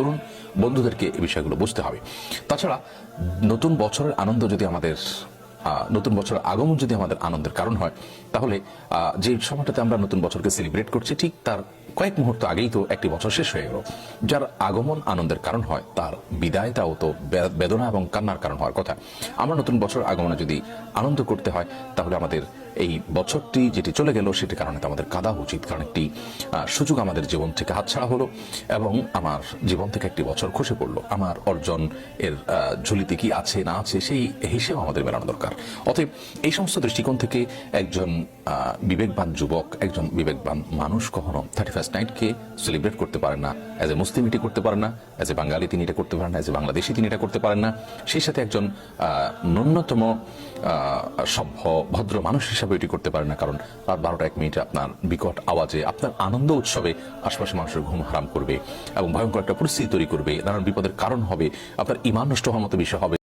তরুণ বন্ধুদেরকে এই বিষয়গুলো বুঝতে হবে। তাছাড়া নতুন বছরের আনন্দ যদি আমাদের নতুন বছরের আগমন যদি আমাদের আনন্দের কারণ হয়, তাহলে যে সময়টাতে আমরা নতুন বছরকে সেলিব্রেট করছি ঠিক তার কয়েক মুহূর্ত আগেই তো একটি বছর শেষ হয়ে গেল। যার আগমন আনন্দের কারণ হয়, তার বিদায়টাও তো বেদনা এবং কান্নার কারণ হওয়ার কথা। আমরা নতুন বছর আগমনে যদি আনন্দ করতে হয়, তাহলে আমাদের এই বছরটি যেটি চলে গেল সেটির কারণে তো আমাদের কাঁদা উচিত, কারণ একটি সুযোগ আমাদের জীবন থেকে হাতছাড়া হলো এবং আমার জীবন থেকে একটি বছর খসে পড়লো। আমার অর্জন এর ঝুলিতে কি আছে না আছে সেই হিসেবে আমাদের মেলানো দরকার। অতএব এই সমস্ত দৃষ্টিকোণ থেকে একজন বিবেকবান যুবক, একজন বিবেকবান মানুষ কখনো 31st নাইটকে সেলিব্রেট করতে পারেন না। অ্যাজ এ মুসলিম এটি করতে পারেন না, অ্যাজ এ বাঙালি তিনি এটা করতে পারেন না, অ্যাজ এ বাংলাদেশি তিনি এটা করতে পারেন না। সেই সাথে একজন ন্যূনতম সভ্য ভদ্র মানুষ হিসাবে এটি করতে পারেন না, কারণ রাত 12টা 1 মিনিটে আপনার বিকট আওয়াজে আপনার আনন্দ উৎসবে আশপাশের মানুষের ঘুম হারাম করবে এবং ভয়ঙ্কর একটা পরিস্থিতি তৈরি করবে, নানান বিপদের কারণ হবে, আপনার ঈমান নষ্ট হওয়ার মতো বিষয় হবে।